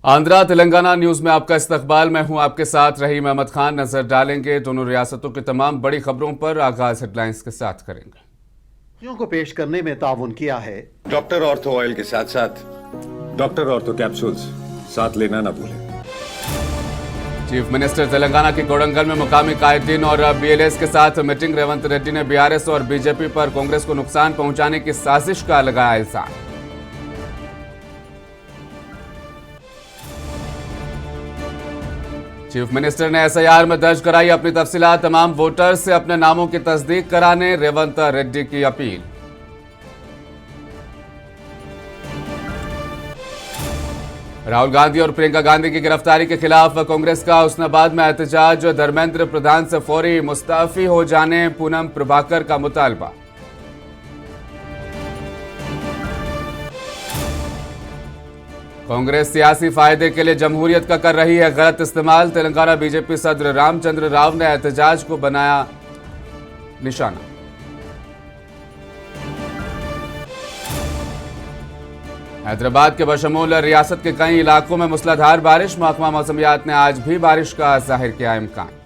Andhra Telangana news में आपका इस्तकबाल। मैं हूं आपके साथ रहीम अहमद खान। नजर डालेंगे दोनों रियासतों की तमाम बड़ी खबरों पर। आगाज हेडलाइंस के साथ करेंगे। को पेश करने में ताउन किया है डॉक्टर ऑर्थो ऑयल के साथ साथ डॉक्टर ऑर्थो कैप्सूल्स साथ लेना ना भूलें। चीफ मिनिस्टर तेलंगाना के कोडंगल में मुकामी कायदीन और बीएलएस के साथ मीटिंग। रेवंत रेड्डी ने बीआरएस और बीजेपी पर कांग्रेस को नुकसान पहुंचाने की साजिश का लगाया इल्जाम। चीफ मिनिस्टर ने एसआईआर में दर्ज कराई अपनी तफसीलात। तमाम वोटर्स से अपने नामों की तस्दीक कराने रेवंत रेड्डी की अपील। राहुल गांधी और प्रियंका गांधी की गिरफ्तारी के खिलाफ कांग्रेस का हुस्नाबाद में एहतजाज। धर्मेंद्र प्रधान से फौरी मुस्तफी हो जाने पूनम प्रभाकर का मुतालबा। कांग्रेस सियासी फायदे के लिए जमहूरियत का कर रही है गलत इस्तेमाल। तेलंगाना बीजेपी सदर रामचंद्र राव ने एहतजाज को बनाया निशाना। हैदराबाद के बशमूल रियासत के कई इलाकों में मूसलाधार बारिश। महकमा मौसमियात ने आज भी बारिश का जाहिर किया इम्कान।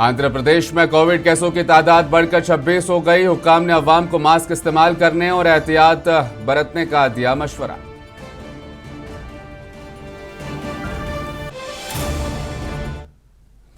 आंध्र प्रदेश में कोविड केसों की तादाद बढ़कर 26 हो गई। हुक्काम ने अवाम को मास्क इस्तेमाल करने और एहतियात बरतने का दिया मशवरा।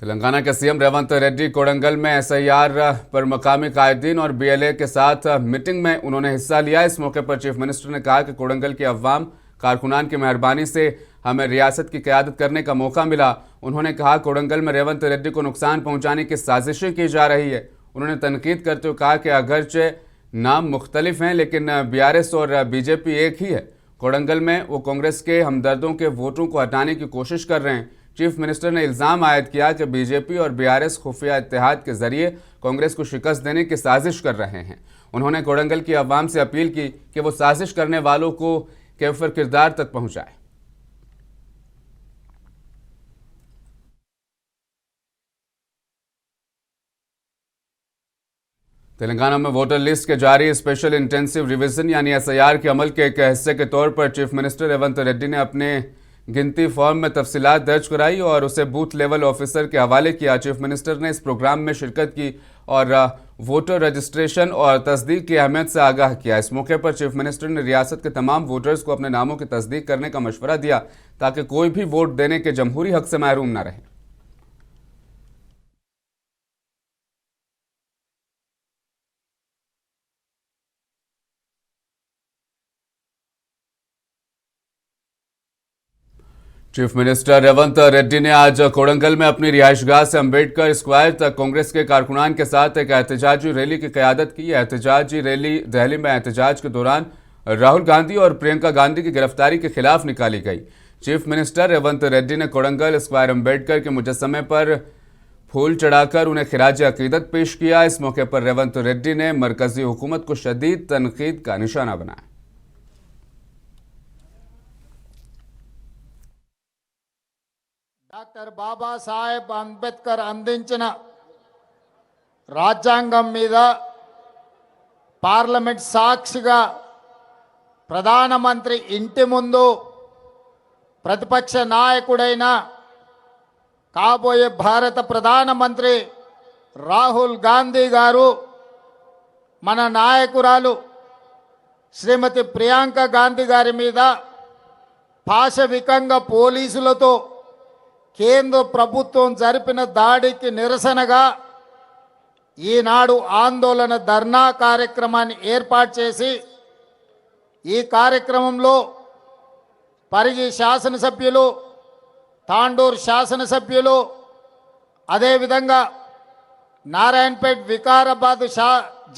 तेलंगाना के सीएम रेवंत रेड्डी कोडंगल में एसआईआर पर मकामी कायदीन और बीएलए के साथ मीटिंग में उन्होंने हिस्सा लिया। इस मौके पर चीफ मिनिस्टर ने कहा कि कोडंगल की अवाम कारकुनान की मेहरबानी से हमें रियासत की क़यादत करने का मौका मिला। उन्होंने कहा कोडंगल में रेवंत रेड्डी को नुकसान पहुंचाने की साजिशें की जा रही है। उन्होंने तनकीद करते हुए कहा कि अगरचे नाम मुख्तलिफ हैं लेकिन बीआरएस और बीजेपी एक ही है। कोडंगल में वो कांग्रेस के हमदर्दों के वोटों को हटाने की कोशिश कर रहे हैं। चीफ मिनिस्टर ने इल्ज़ाम आयद किया कि बीजेपी और बीआरएस खुफिया इत्तेहाद के जरिए कांग्रेस को शिकस्त देने की साजिश कर रहे हैं। उन्होंने कोडंगल की अवाम से अपील की कि वो साजिश करने वालों को कैफर किरदार तक पहुंचाए। तेलंगाना में वोटर लिस्ट के जारी स्पेशल इंटेंसिव रिवीजन यानी एसआईआर के अमल के एक हिस्से के तौर पर चीफ मिनिस्टर रेवंत रेड्डी ने अपने गिनती फॉर्म में तफसीलात दर्ज कराई और उसे बूथ लेवल ऑफिसर के हवाले किया। चीफ मिनिस्टर ने इस प्रोग्राम में शिरकत की और वोटर रजिस्ट्रेशन और तस्दीक की अहमियत से आगाह किया। इस मौके पर चीफ मिनिस्टर ने रियासत के तमाम वोटर्स को अपने नामों की तस्दीक करने का मशवरा दिया ताकि कोई भी वोट देने के जमहूरी हक से महरूम न रहे। चीफ मिनिस्टर रेवंत रेड्डी ने आज कोडंगल में अपनी रिहाइशगाह से अंबेडकर स्क्वायर तक कांग्रेस के कारकुनान के साथ एक एहतजाजी रैली की क़यादत की। एहतजाजी रैली दिल्ली में एहतजाज के दौरान राहुल गांधी और प्रियंका गांधी की गिरफ्तारी के खिलाफ निकाली गई। चीफ मिनिस्टर रेवंत रेड्डी ने कोडंगल स्क्वायर अंबेडकर के मुजस्समे पर फूल चढ़ाकर उन्हें खिराज अकीदत पेश किया। इस मौके पर रेवंत रेड्डी ने मरकजी हुकूमत को शदीद तनकीद का निशाना बनाया। డాక్టర్ బాబాసాహెబ్ అంబేద్కర్ అందించిన రాజ్యాంగం మీద పార్లమెంట్ సాక్షిగా ప్రధానమంత్రి ఇంటి ముందు ప్రతిపక్ష నాయకుడైన కాబోయే భారత ప్రధానమంత్రి రాహుల్ గాంధీ గారు మన నాయకురాలు శ్రీమతి ప్రియాంక గాంధీ గారి మీద పాశవికంగా పోలీసులతో కేంద్ర ప్రభుత్వం జరిపిన దాడికి నిరసనగా ఈనాడు ఆందోళన ధర్నా కార్యక్రమాన్ని ఏర్పాటు చేసి ఈ కార్యక్రమంలో పరిగి శాసనసభ్యులు, తాండూరు శాసనసభ్యులు, అదేవిధంగా నారాయణపేట్, వికారాబాద్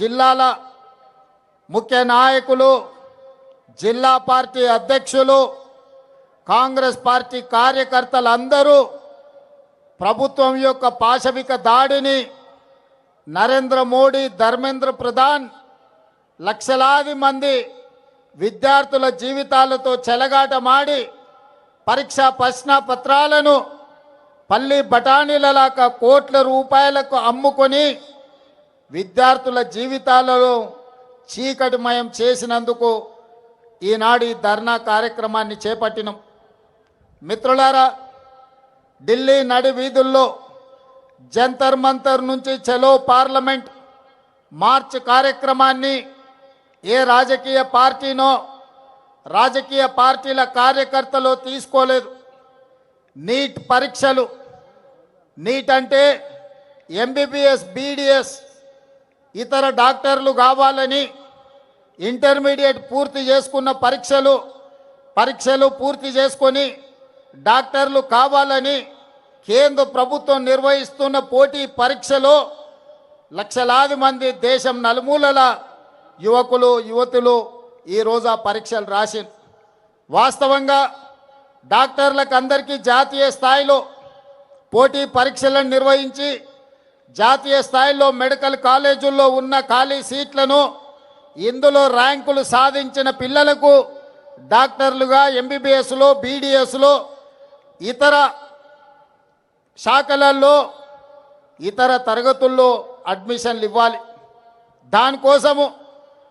జిల్లాల ముఖ్య నాయకులు, జిల్లా పార్టీ అధ్యక్షులు, కాంగ్రెస్ పార్టీ కార్యకర్తలందరూ ప్రభుత్వం యొక్క పాశవిక దాడిని నరేంద్ర మోడీ, ధర్మేంద్ర ప్రధాన్ లక్షలాది మంది విద్యార్థుల జీవితాలతో చెలగాటమాడి పరీక్షా ప్రశ్న పత్రాలను పల్లి బఠానీలలాగా కోట్ల రూపాయలకు అమ్ముకొని విద్యార్థుల జీవితాలలో చీకటిమయం చేసినందుకు ఈనాడు ఈ ధర్నా కార్యక్రమాన్ని చేపట్టినాం. మిత్రులారా, ఢిల్లీ నడి వీధుల్లో జంతర్ మంతర్ నుంచి చలో పార్లమెంట్ మార్చ్ కార్యక్రమాన్ని ఏ రాజకీయ పార్టీనో రాజకీయ పార్టీల కార్యకర్తలు తీసుకోలేదు. నీట్ పరీక్షలు, నీట్ అంటే ఎంబీబీఎస్, బీడీఎస్ ఇతర డాక్టర్లు కావాలని ఇంటర్మీడియట్ పూర్తి చేసుకున్న పరీక్షలు పూర్తి చేసుకొని డాక్టర్లు కావాలని కేంద్ర ప్రభుత్వం నిర్వహిస్తున్న పోటీ పరీక్షలో లక్షలాది మంది దేశం నలుమూలల యువకులు యువతులు ఈరోజు ఆ పరీక్షలు రాసి వాస్తవంగా డాక్టర్లకు అందరికీ జాతీయ స్థాయిలో పోటీ పరీక్షలను నిర్వహించి జాతీయ స్థాయిలో మెడికల్ కాలేజీల్లో ఉన్న ఖాళీ సీట్లను ఇందులో ర్యాంకులు సాధించిన పిల్లలకు డాక్టర్లుగా ఎంబీబీఎస్లో బీడీఎస్లో ఇతర శాఖలలో ఇతర తరగతుల్లో అడ్మిషన్లు ఇవ్వాలి. దానికోసము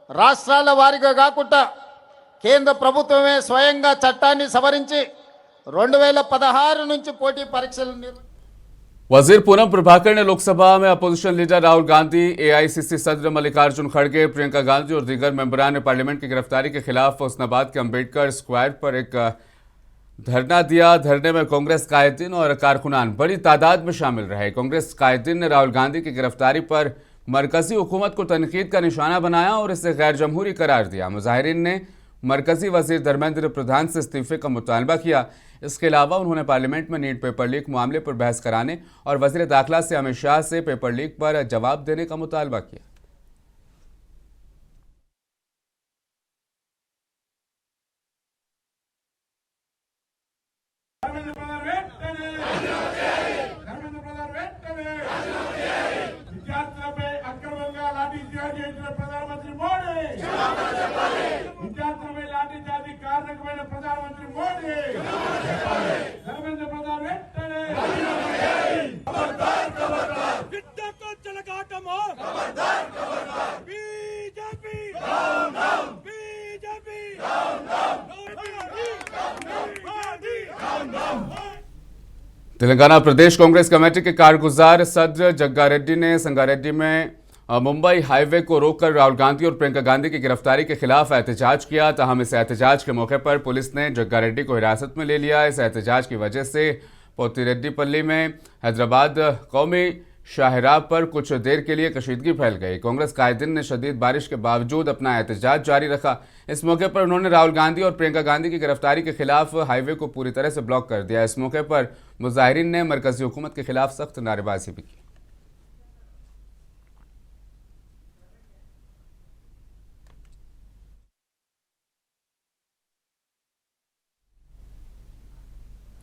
రాష్ట్రాల వారీగా కాకుండా కేంద్ర ప్రభుత్వమే స్వయంగా చట్టాన్ని సవరించి 2016 నుంచి పోటీ పరీక్షలు वजीर पूनम प्रभाकर ने लोकसभा में opposition leader Rahul Gandhi, AICC सदर मल्लिकार्जुन खड़गे, प्रियंका गांधी और दीगर मेंबरान ने पार्लियामेंट की गिरफ्तारी के खिलाफ हुस्नाबाद के अंबेडकर स्क्वायर पर एक धरना दिया। धरने में कांग्रेस कायदीन और कारकुनान बड़ी तादाद में शामिल रहे। कांग्रेस कायदीन ने राहुल गांधी की गिरफ्तारी पर मरकजी हुकूमत को तनकीद का निशाना बनाया और इसे गैर जमहूरी करार दिया। मुजाहिरीन ने मरकजी वजीर धर्मेंद्र प्रधान से इस्तीफे का मुतालबा किया। इसके अलावा उन्होंने पार्लियामेंट में नीट पेपर लीक मामले पर बहस कराने और वजीर दाखिला से अमित शाह से पेपर लीक पर जवाब देने का मुतालबा किया। ప్రధానమంత్రి మోడీ విద్యార్థులపై లాఠీ చార్జీ కారణమైన ప్రధానమంత్రి మోడీ ధర్మేంద్ర ప్రధాన్ వెంటనే విద్యకు చెలగాటమా బీజేపీ तेलंगाना प्रदेश कांग्रेस कमेटी के कारगुजार सदर जग्गा रेड्डी ने संगारेड्डी में मुंबई हाईवे को रोककर राहुल गांधी और प्रियंका गांधी की गिरफ्तारी के खिलाफ एहतजाज किया। ताहम इस एहतजाज के मौके पर पुलिस ने जग्गा रेड्डी को हिरासत में ले लिया। इस एहतजाज की वजह से पोतिरेड्डीपल्ली में हैदराबाद कौमी शाहराह पर कुछ देर के लिए कशीदगी फैल गई। कांग्रेस कायदीन ने शदीद बारिश के बावजूद अपना एहतजाज जारी रखा। इस मौके पर उन्होंने राहुल गांधी और प्रियंका गांधी की गिरफ्तारी के खिलाफ हाईवे को पूरी तरह से ब्लॉक कर दिया। इस मौके पर मुजाहिरीन ने मरकजी हुकूमत के खिलाफ सख्त नारेबाजी भी की।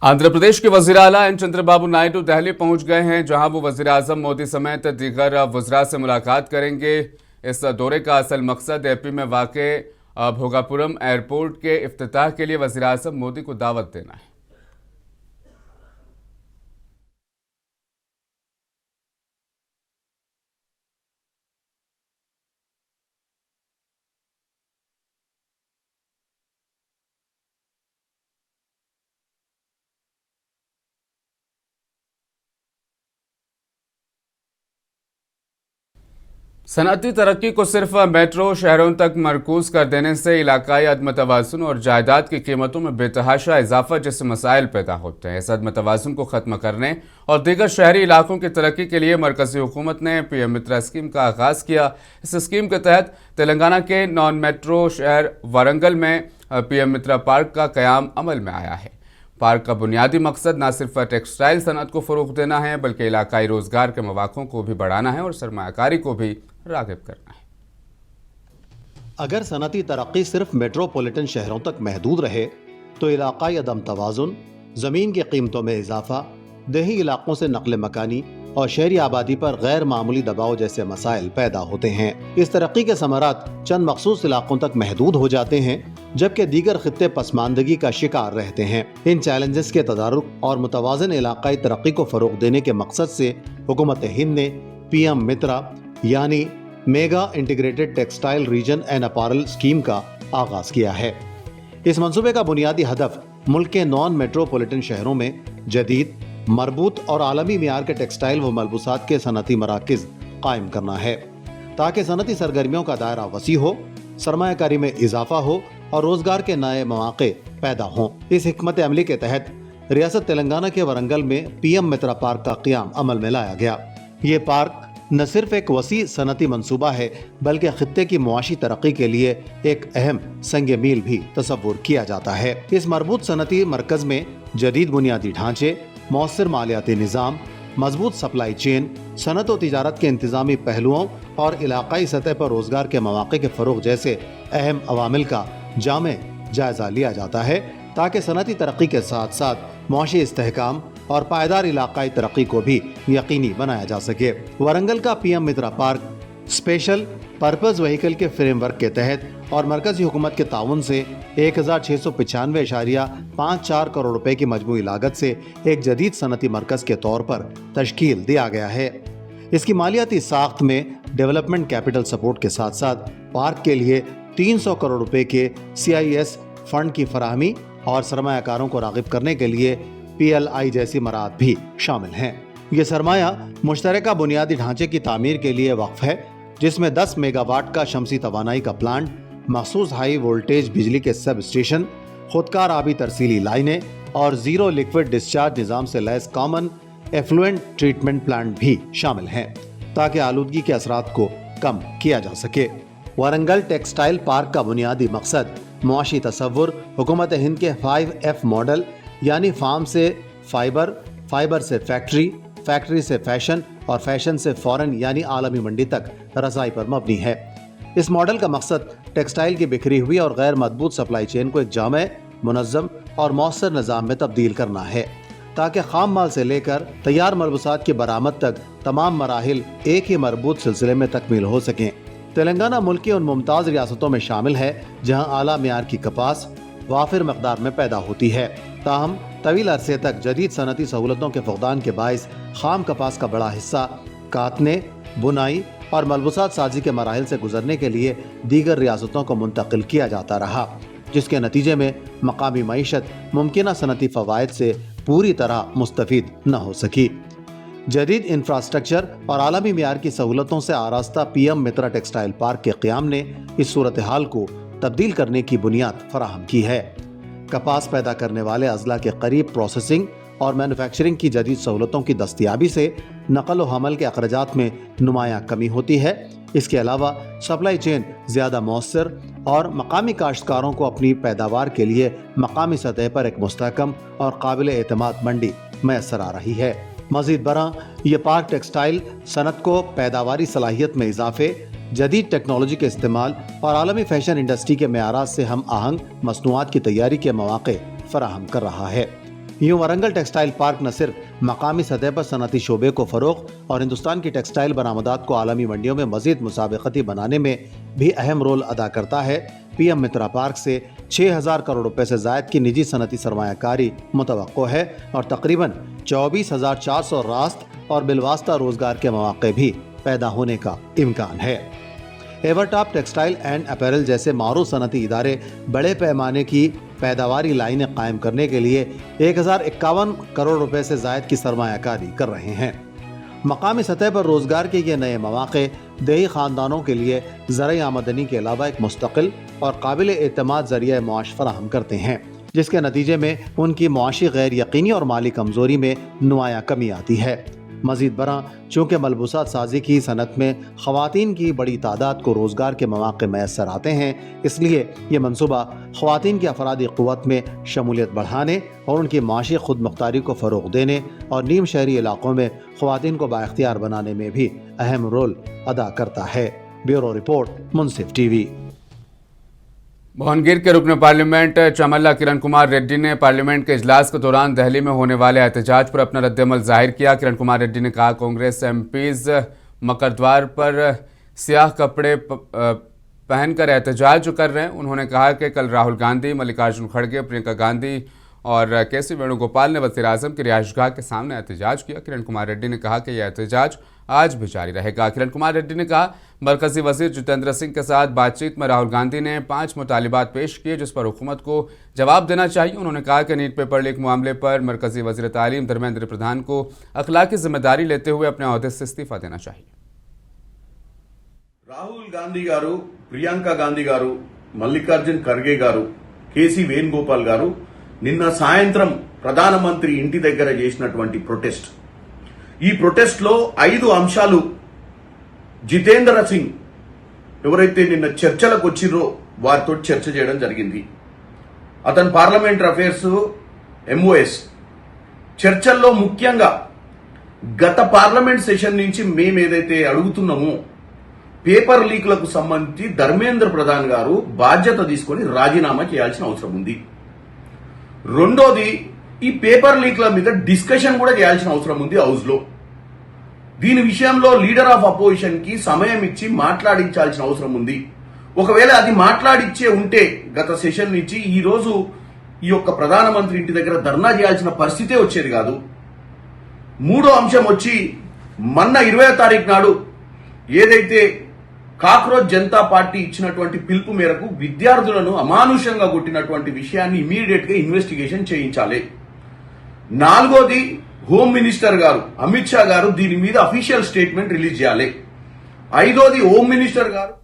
आंध्र प्रदेश के वजीर आला एन चंद्रबाबू नायडू दिल्ली पहुंच गए हैं, जहां वो वजीर आजम मोदी समेत दीगर वज़रा से मुलाकात करेंगे। इस दौरे का असल मकसद एपी में वाक़े भोगापुरम एयरपोर्ट के इफ्तिताह के लिए वजीर आजम मोदी को दावत देना है। सनअती तरक्की को सिर्फ मेट्रो शहरों तक मरकूज कर देने से इलाकाई अदम तवाज़ुन और जायदाद की कीमतों में बेतहाशा इजाफा जैसे मसाइल पैदा होते हैं। इस अदम तवाज़ुन को ख़त्म करने और दीगर शहरी इलाकों की तरक्की के लिए मरकज़ी हुकूमत ने पीएम मित्रा स्कीम का आगाज़ किया। इस स्कीम के तहत तेलंगाना के नॉन मेट्रो शहर वारंगल में पीएम मित्रा पार्क का क़याम अमल में आया है। पार्क का बुनियादी मकसद न सिर्फ टेक्सटाइल सनअत को फ़रोग़ देना है, बल्कि इलाकाई रोज़गार के मौक़ों को भी बढ़ाना है और सरमायाकारी को भी राग़िब करना है। अगर सनअती तरक्की सिर्फ मेट्रोपॉलिटन शहरों तक महदूद रहे तो इलाकाई अदम तवाज़ुन, ज़मीन की कीमतों में इजाफा, देही इलाकों से नक़ल मकानी और शहरी आबादी पर गैर मामूली दबाव जैसे मसाइल पैदा होते हैं। इस तरक्की के समरात चंद मखसूस इलाकों तक महदूद हो जाते हैं, जबकि दीगर खित्ते पसमानदगी का शिकार रहते हैं। इन चैलेंजेस के तदारुक और मुतवाज़िन इलाकाई तरक्की को फ़रोग़ देने के मकसद से हुकूमत हिंद ने पीएम मित्रा यानी mega integrated textile reason and apparel scheme का आगाज किया है। इस मंसूबे का बुनियादी हदफ मुल्क के नॉन मेट्रोपॉलिटन शहरों में जदीद, मरबूत और आलमी मियार के टेक्सटाइल व मलबूसात के सनती मराकज़ कायम करना है, ताकि सनती सरगर्मियों का दायरा वसी हो, सरमायाकारी में इजाफा हो और रोजगार के नए मौके पैदा हों। इस हिकमत अमली के तहत रियासत तेलंगाना के वरंगल में पीएम मित्रा पार्क का क़याम अमल में लाया गया। ये पार्क न सिर्फ एक वसी सनती मंसूबा है, बल्कि खित्ते की मुआशी तरक्की के लिए एक अहम संग मील भी तस्वुर किया जाता है। इस मरबूत सनती मरकज में जदीद बुनियादी ढांचे, मौसर मालियाती निज़ाम, मजबूत सप्लाई चेन, सनत और तिजारत के इंतजामी पहलुओं और इलाकाई सतह पर रोजगार के मौके के फरोग जैसे अहम अवामिल का जामे जायजा लिया जाता है, ताकि सनती तरक्की के साथ साथ मुआशी इस्तेहकाम और पायदार इलाकाई तरक्की को भी यकीनी बनाया जा सके। वरंगल का पीएम मित्रा पार्क स्पेशल पर्पज व्हीकल के फ्रेमवर्क के तहत और मरकजी हुकूमत के ताउन से 1695.54 करोड़ रुपए की मजमूई लागत से एक जदीद सनती मरकज के तौर पर तश्कील दिया गया है। इसकी मालियाती साख्त में डेवलपमेंट कैपिटल सपोर्ट के साथ साथ पार्क के लिए 300 करोड़ रुपए के CIS फंड की फराहमी और सरमायाकारों को रागिब करने के लिए PLI जैसी मराहत भी शामिल हैं। ये सरमाया मुश्तरका बुनियादी ढांचे की तामीर के लिए वक्फ है, जिसमें 10 मेगावाट का शमसी तवानाई का प्लांट, मखसूस हाई वोल्टेज बिजली के सब स्टेशन, खुदकार आबी तरसीली लाइनें और जीरो लिक्विड डिस्चार्ज निज़ाम से lace common effluent treatment plant भी शामिल हैं, ताकि आलूदगी के असरात को कम किया जा सके। वारंगल टेक्सटाइल पार्क का बुनियादी मकसद मुआशी तसव्वुर हुकूमत हिंद के 5F मॉडल यानी फार्म से फाइबर, फाइबर से फैक्ट्री, फैक्ट्री से फैशन और फैशन से फॉरेन यानी आलमी मंडी तक रसाई पर मबनी है। इस मॉडल का मकसद टेक्सटाइल की बिखरी हुई और गैर मजबूत सप्लाई चेन को एक जामे, मुनज़्ज़म और मौसर निज़ाम में तब्दील करना है, ताकि खाम माल से लेकर तैयार मलबूसात की बरामद तक तमाम मराहिल एक ही मरबूत सिलसिले में तकमील हो सकें। तेलंगाना मुल्क की उन मुमताज़ रियासतों में शामिल है जहाँ आला मियार की कपास वाफिर मकदार में पैदा होती है, ताहम तवील अरसे तक जदीद सनती सहूलतों के फुकदान के बाइस खाम कपास का बड़ा हिस्सा काटने, बुनाई और मलबूसात साजी के मराहिल से गुजरने के लिए दीगर रियासतों को मुंतकिल किया जाता रहा, जिसके नतीजे में मकामी मईशत मुमकिना सनती फ़वाइद से पूरी तरह मुस्तफ़ीद न हो सकी। जदीद इंफ्रास्ट्रक्चर और आलमी मियार की सहूलतों से आरास्ता पीएम मित्रा टेक्सटाइल पार्क के क़याम ने इस सूरत हाल को तब्दील करने की बुनियाद फराहम की है। कपास पैदा करने वाले अजला के करीब प्रोसेसिंग और मैन्युफैक्चरिंग की जदीद सहूलतों की दस्तियाबी से नकल व हमल के अखराजात में नुमायाँ कमी होती है। इसके अलावा सप्लाई चेन ज़्यादा मौसर और मकामी काश्तकारों को अपनी पैदावार के लिए मकामी सतह पर एक मुस्तहकम और काबिल एतमाद मंडी मैसर आ रही है। मज़ीद बरा ये पार्क टेक्सटाइल सनत को पैदावारी सलाहियत में इजाफे, जदीद टेक्नोलॉजी के इस्तेमाल और आलमी फैशन इंडस्ट्री के मेयारात से हम आहंग मसनूआत की तैयारी के मौके फराहम कर रहा है। यूँ वारंगल टेक्सटाइल पार्क न सिर्फ मकामी सतह पर सनती शोबे को फ़रोग़ और हिंदुस्तान की टेक्सटाइल बरामदात को आलमी मंडियों में मज़ीद मुसाबकती बनाने में भी अहम रोल अदा करता है। पीएम मित्रा पार्क से 6000 करोड़ रुपए से ज़ायद की निजी सनती सरमायाकारी मुतवक्को है और तकरीबन 24,400 रास्त और बिलवास्ता रोजगार के मौके भी पैदा होने का इम्कान है। एवरटॉप टेक्सटाइल एंड अपैरल जैसे मारूफ सनती इदारे बड़े पैमाने की पैदावारी लाइनें कायम करने के लिए 1051 करोड़ रुपए से ज़ायद की सरमायाकारी कर रहे हैं। मकामी सतह पर रोजगार के ये नए मौके देही ख़ानदानों के लिए ज़राई आमदनी के अलावा एक मुस्तकिल और काबिल एतमाद ज़रिया मुआश फराहम करते हैं, जिसके नतीजे में उनकी मुआशी गैर यकीनी और माली कमज़ोरी में नुमायाँ कमी आती है। मज़ीद बरा चूँकि मलबूसात साजी की सनत में ख़वातीन की बड़ी तादाद को रोज़गार के मौके मैसर आते हैं, इसलिए ये मनसूबा ख़वातीन की अफरादी क़ुव्वत में शमूलियत बढ़ाने और उनकी माशी खुद मुख्तारी को फ़रोग़ देने और नीम शहरी इलाक़ों में ख़वातीन को बाइख्तियार बनाने में भी अहम रोल अदा करता है। ब्यूरो रिपोर्ट, मुंसिफ टीवी। भुवनगिर के रुकन पार्लियामेंट चमल्ला किरण कुमार रेड्डी ने पार्लियामेंट के इजलास के दौरान दिल्ली में होने वाले एहतजाज पर अपना रद्दअमल जाहिर किया। किरण कुमार रेड्डी ने कहा, कांग्रेस एमपीज मकरद्वार पर स्याह कपड़े पहनकर एहतजाज कर रहे हैं। उन्होंने कहा कि कल राहुल गांधी, मल्लिकार्जुन खड़गे, प्रियंका गांधी और के.सी. वेणुगोपाल ने वज़ीर आज़म की रिहाइशगाह के सामने एहतजाज किया। किरण कुमार रेड्डी ने कहा कि यह एहतजाज आज भी जारी रहेगा। किरण कुमार रेड्डी ने कहा, मरकजी वज़ीर जितेंद्र सिंह के साथ बातचीत में राहुल गांधी ने 5 मुतालिबात पेश किए जिस पर हुकूमत को जवाब देना चाहिए। उन्होंने कहा कि नीट पेपर लीक मामले पर मरकजी वज़ीर तालीम धर्मेंद्र प्रधान को अखलाकी जिम्मेदारी लेते हुए अपने ओहदे से इस्तीफा देना चाहिए। రాహుల్ గాంధీ గారు, ప్రియాంక గాంధీ గారు, మల్లికార్జున్ ఖర్గే గారు, కేసీ వేణుగోపాల్ గారు నిన్న సాయంత్రం ప్రధానమంత్రి ఇంటి దగ్గర చేసినటువంటి ప్రొటెస్ట్. ఈ ప్రొటెస్ట్ లో 5 అంశాలు జితేంద్ర సింగ్ ఎవరైతే నిన్న చర్చలకు వచ్చిరో వారితో చర్చ చేయడం జరిగింది. అతను పార్లమెంటరీ అఫైర్స్ MOS చర్చల్లో ముఖ్యంగా గత పార్లమెంట్ సెషన్ నుంచి మేము ఏదైతే అడుగుతున్నామో పేపర్ లీక్లకు సంబంధించి ధర్మేంద్ర ప్రధాన్ గారు బాధ్యత తీసుకొని రాజీనామా చేయాల్సిన అవసరం ఉంది. రెండోది, ఈ పేపర్ లీక్ల మీద డిస్కషన్ కూడా చేయాల్సిన అవసరం ఉంది హౌస్ లో. దీని విషయంలో లీడర్ ఆఫ్ అపోజిషన్ కి సమయం ఇచ్చి మాట్లాడించాల్సిన అవసరం ఉంది. ఒకవేళ అది మాట్లాడిచ్చే ఉంటే గత సెషన్ నుంచి ఈ రోజు ఈ యొక్క ప్రధానమంత్రి ఇంటి దగ్గర ధర్నా చేయాల్సిన పరిస్థితే వచ్చేది కాదు. మూడో అంశం వచ్చి మొన్న 20వ తారీఖు నాడు ఏదైతే కాక్రోచ్ జనతా పార్టీ ఇచ్చినటువంటి పిలుపు మేరకు విద్యార్థులను అమానుషంగా కొట్టినటువంటి విషయాన్ని ఇమీడియట్ గా ఇన్వెస్టిగేషన్ చేయించాలి. నాలుగోది, హోమ్ మినిస్టర్ గారు అమిత్ షా గారు దీని మీద అఫీషియల్ స్టేట్మెంట్ రిలీజ్ చేయాలి. ఐదోది, హోమ్ మినిస్టర్ గారు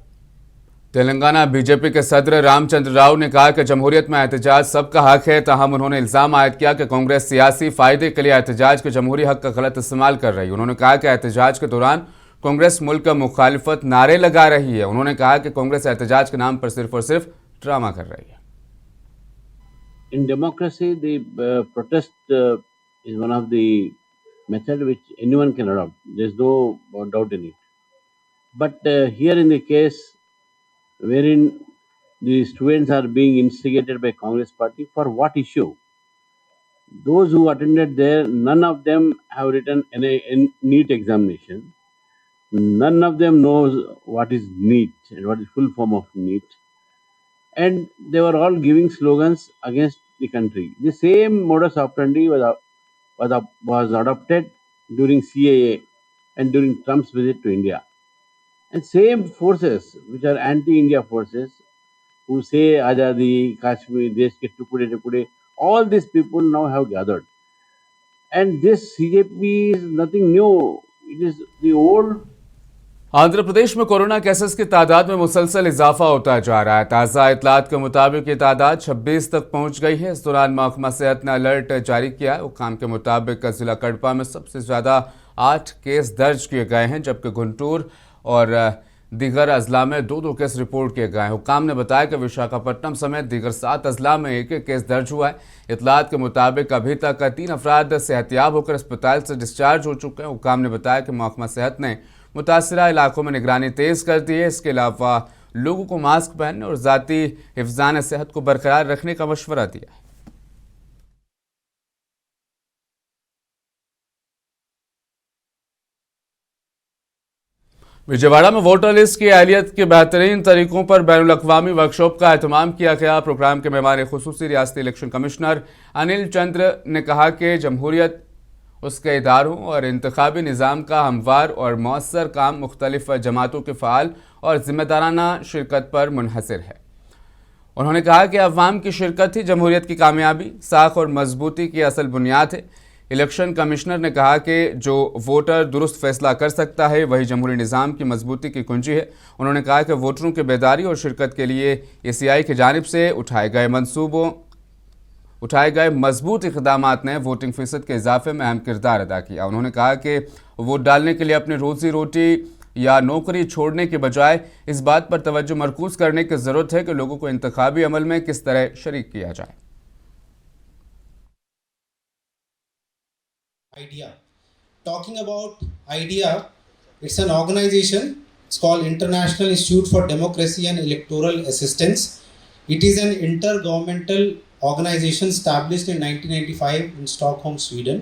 तेलंगाना बीजेपी के सदर रामचंद्र राव ने कहा कि जमहूरियत में एहतजाज सबका हक है। ताहम उन्होंने इल्जाम आयद किया कि कांग्रेस सियासी फायदे के लिए एहतजाज के जमहूरी हक का गलत इस्तेमाल कर रही है। उन्होंने कहा कि एहतजाज के दौरान कांग्रेस मुल्क का मुखालिफत नारे लगा रही है। उन्होंने कहा कि कांग्रेस एहतजाज के नाम पर सिर्फ और सिर्फ ड्रामा कर रही है। In democracy, the protest is one of the method which anyone can adopt. There is no doubt in it. But here in the case wherein the students are being instigated by Congress party, for what issue? Those who attended there, none of them have written any NEET examination. None of them knows what is NEET and what is full form of NEET. And they were all giving slogans against the country. The same modus operandi was adopted during CAA and during Trump's visit to India. And same forces, which are anti-India forces, who say Azadi, Kashmir, Desh ke tukde, all these people now have gathered. And this CJP is nothing new. It is the old. Andhra Pradesh में corona cases की तादाद में मुसलसल इजाफा होता जा रहा है। ताज़ा इतलात के मुताबिक ये तादाद 26 तक पहुंच गई है। इस दौरान महकमा सेहत ने अलर्ट जारी किया है। हुकाम के मुताबिक जिला कड़पा में सबसे ज़्यादा 8 केस दर्ज किए गए हैं, जबकि गुंटूर और दीगर अजला में 2-2 केस रिपोर्ट किए गए हैं। हुकाम ने बताया कि विशाखापट्टनम समेत दीगर 7 अजला में 1-1 केस दर्ज हुआ है। इतलात के मुताबिक अभी तक 3 अफराद सेहतियाब होकर अस्पताल से डिस्चार्ज हो चुके हैं। हुकाम ने बताया कि महकमा सेहत ने मुतासरा इलाकों में निगरानी तेज कर दी है। इसके अलावा लोगों को मास्क पहनने और ज़ाती हिफ्ज़ान सेहत को बरकरार रखने का मशवरा दिया है। विजयवाड़ा में वोटर लिस्ट की अहलियत के बेहतरीन तरीकों पर बैनुल-अक़वामी वर्कशॉप का एहतमाम किया गया। प्रोग्राम के मेहमान खुसूसी रियासती इलेक्शन कमिश्नर अनिल चंद्र ने कहा कि जमहूरियत उसके इदारों और इंतखाबी निज़ाम का हमवार और मौसर काम मुख्तलिफ जमातों के फ़ाल और ज़िम्मेदाराना शिरकत पर मुनहसर है। उन्होंने कहा कि अवाम की शिरकत ही जमहूरियत की कामयाबी, साख और मजबूती की असल बुनियाद है। इलेक्शन कमिश्नर ने कहा कि जो वोटर दुरुस्त फैसला कर सकता है वही जमहूरी निज़ाम की मजबूती की कुंजी है। उन्होंने कहा कि वोटरों की बेदारी और शिरकत के लिए ACI की जानिब से उठाए गए मजबूत इक़दामात ने वोटिंग फ़ीसद के इजाफे में अहम किरदार अदा किया। उन्होंने कहा कि वोट डालने के लिए अपनी रोज़ी रोटी या नौकरी छोड़ने के बजाय इस बात पर तवज्जो मरकूज़ करने की ज़रूरत है कि लोगों को इंतखाबी अमल में किस तरह शरीक किया जाए। IDEA. Talking about IDEA, it's an organization. It's called International Institute for Democracy and Electoral Assistance. It is an intergovernmental organization established in 1995 in Stockholm, Sweden.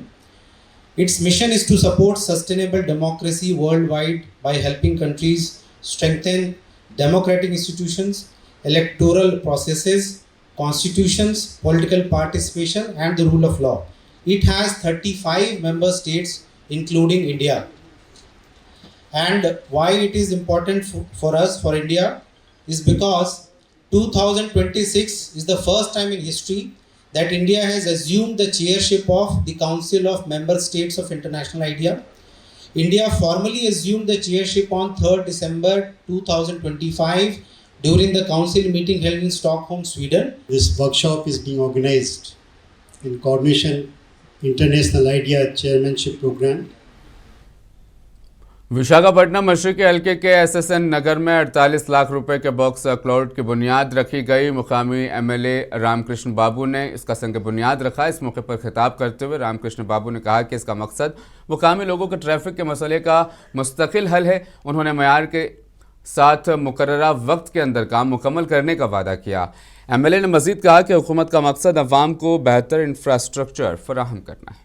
Its mission is to support sustainable democracy worldwide by helping countries strengthen democratic institutions, electoral processes, constitutions, political participation, and the rule of law. It has 35 member states, including India. And why it is important for us, for India, is because 2026 is the first time in history that India has assumed the chairship of the Council of Member States of International IDEA. India formally assumed the chairship on 3rd December 2025 during the council meeting held in Stockholm, Sweden. This workshop is being organized in coordination International IDEA Chairmanship Program. Visakhapatnam मशरक़ी हल्के के SSN नगर में 48 लाख रुपए के box cloud की बुनियाद रखी गई। मुकामी MLA रामकृष्ण बाबू ने इसका संग बुनियाद रखा। इस मौके पर खिताब करते हुए रामकृष्ण बाबू ने कहा कि इसका मकसद मुकामी लोगों के ट्रैफिक के मसले का मुस्तकिल हल है। उन्होंने मयार के साथ मुकर्ररा वक्त के अंदर काम मुकम्मल करने का वादा किया। MLA ने मजीद कहा कि हुकूमत का मकसद अवाम को बेहतर इंफ्रास्ट्रक्चर फराहम करना है।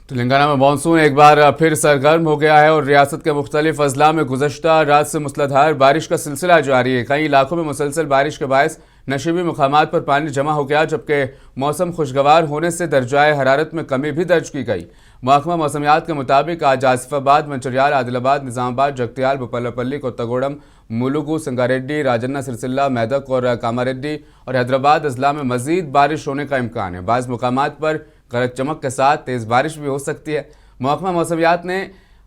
तेलंगाना में मानसून एक बार फिर सरगर्म हो गया है और रियासत के मुख्तलिफ अजला में गुज़श्ता रात से मूसलाधार बारिश का सिलसिला जारी है। कई इलाकों में मुसलसल बारिश के बायस नशीबी मुकामात पर पानी जमा हो गया, जबकि मौसम खुशगवार होने से दर्जाए हरारत में कमी भी दर्ज की गई। महकमा मौसमियात के मुताबिक आज आसिफाबाद, मंचिर्याल, आदिलाबाद, निजामाबाद, जगतियाल, बुपल्लापल्ली, कोत्तागूडम, मुलुगु, संगारेड्डी, राजन्ना, सिरसिल्ला, मेदक और कामारेड्डी और हैदराबाद अजला में मजीद बारिश होने का इम्कान है। बाज़ मुकामात पर गरज चमक के साथ तेज़ बारिश भी हो सकती है। महकमा मौसमियात ने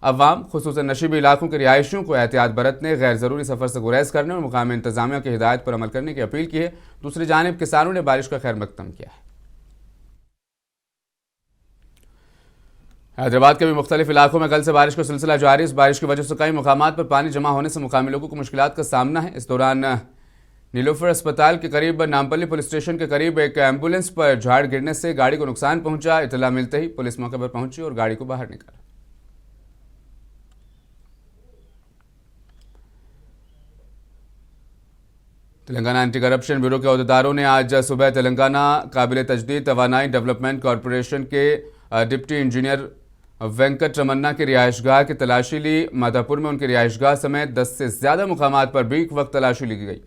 अवाम खुसूसन नशीबी इलाकों के रिहायशियों को एहतियात बरतने, गैर ज़रूरी सफ़र से गुरेज करने और मुकामी इंतजामिया की हिदायत पर अमल करने की अपील की है। दूसरी जानिब किसानों ने बारिश का खैर मकदम किया है। हैदराबाद के भी मुख्तलिफ इलाकों में कल से बारिश का सिलसिला जारी। इस बारिश की वजह से कई मुकामात पर पानी जमा होने से मुकामी लोगों को मुश्किलात का सामना है। इस दौरान नीलोफर अस्पताल के करीब नामपल्ली पुलिस स्टेशन के करीब एक एम्बुलेंस पर झाड़ गिरने से गाड़ी को नुकसान पहुंचा। इतला मिलते ही पुलिस मौके पर पहुंची और गाड़ी को बाहर निकाला। तेलंगाना एंटी करप्शन ब्यूरो के अहदेदारों ने आज सुबह तेलंगाना काबिल तजदीद तवानाई डेवलपमेंट कॉरपोरेशन के डिप्टी इंजीनियर वेंकट रमन्ना की रिहायशगाह की तलाशी ली। माधापुर में उनकी रिहायशगाह समेत 10 से ज़्यादा मुकामात पर बीक वक्त तलाशी ली गई।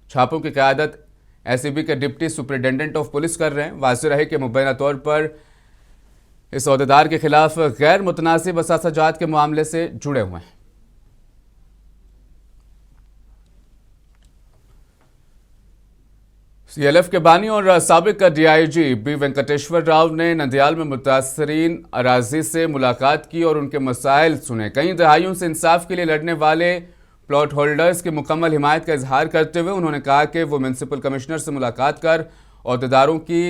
छापों की क़यादत SEB के डिप्टी सुपरिटेंडेंट ऑफ पुलिस कर रहे हैं। वाज़ेह रहे कि मुबैना तौर पर इस अहदेदार के खिलाफ गैर मुतनासिब असासाजात के मामले से जुड़े हुए हैं। CLF के बानी और साबिक DIG B वेंकटेश्वर राव ने नंदियाल में मुतासरीन अराजी से मुलाकात की और उनके मसाइल सुने। कई दहाइयों से इंसाफ के लिए लड़ने वाले प्लॉट होल्डर्स की मुकम्मल हिमायत का इजहार करते हुए उन्होंने कहा कि वो म्यूनसिपल कमिश्नर से मुलाकात कर अहदेदारों की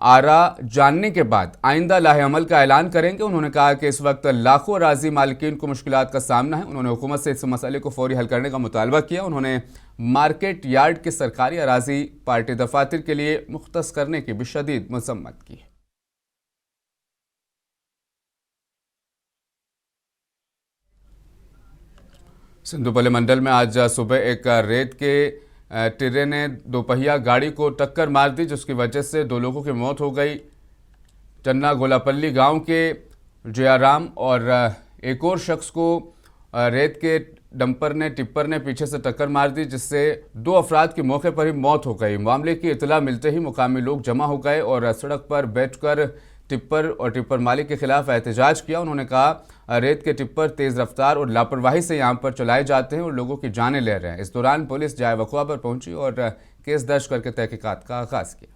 आरा जानने के बाद आइंदा लाहे-अमल का ऐलान करेंगे। उन्होंने कहा कि इस वक्त लाखों अराजी मालिकीन को मुश्किलात का सामना है। उन्होंने हुकूमत से इस मसले को फौरी हल करने का मुतालबा किया। उन्होंने मार्केट यार्ड के सरकारी अराजी पार्टी दफातर के लिए मुख्तस करने की भी शदीद मजम्मत की। सिंधुपल्ली मंडल में आज सुबह एक रेत के टिर्रे ने दोपहिया गाड़ी को टक्कर मार दी, जिसकी वजह से 2 लोगों की मौत हो गई। चन्ना गोलापल्ली गांव के जयाराम और एक और शख्स को रेत के टिप्पर ने पीछे से टक्कर मार दी, जिससे 2 अफराद की मौके पर ही मौत हो गई। मामले की इतला मिलते ही मुकामी लोग जमा हो गए और सड़क पर बैठकर टिप्पर और टिप्पर मालिक के खिलाफ एहतजाज किया। उन्होंने कहा रेत के टिप्पर तेज़ रफ्तार और लापरवाही से यहाँ पर चलाए जाते हैं और लोगों की जानें ले रहे हैं। इस दौरान पुलिस जाए वक़ुआ पर पहुंची और केस दर्ज करके तहकीकात का आगाज़ किया।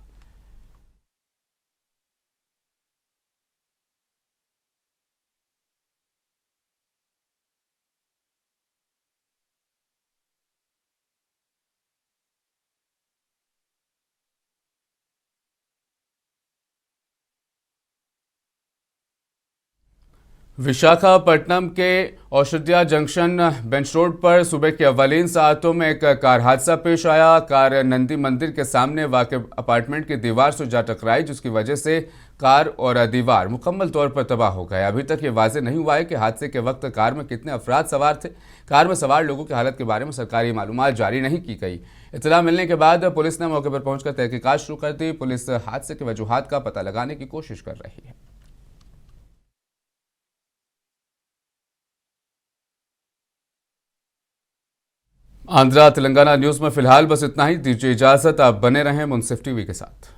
विशाखापट्टनम के औषधिया जंक्शन बेंच रोड पर सुबह की अवलीन सातों में एक कार हादसा पेश आया। कार नंदी मंदिर के सामने वाक़ अपार्टमेंट की दीवार से जा टकराई, जिसकी वजह से कार और दीवार मुकम्मल तौर पर तबाह हो गए। अभी तक ये वाज़ेह नहीं हुआ है कि हादसे के वक्त कार में कितने अफराद सवार थे। कार में सवार लोगों की हालत के बारे में सरकारी मालूमात जारी नहीं की गई। इत्तला मिलने के बाद पुलिस ने मौके पर पहुंचकर तहकीकात शुरू कर दी। पुलिस हादसे के वजूहात का पता लगाने की कोशिश कर रही है। आंध्रा तेलंगाना न्यूज में फिलहाल बस इतना ही। दीजिए इजाजत, आप बने रहें मुंसिफ टीवी के साथ।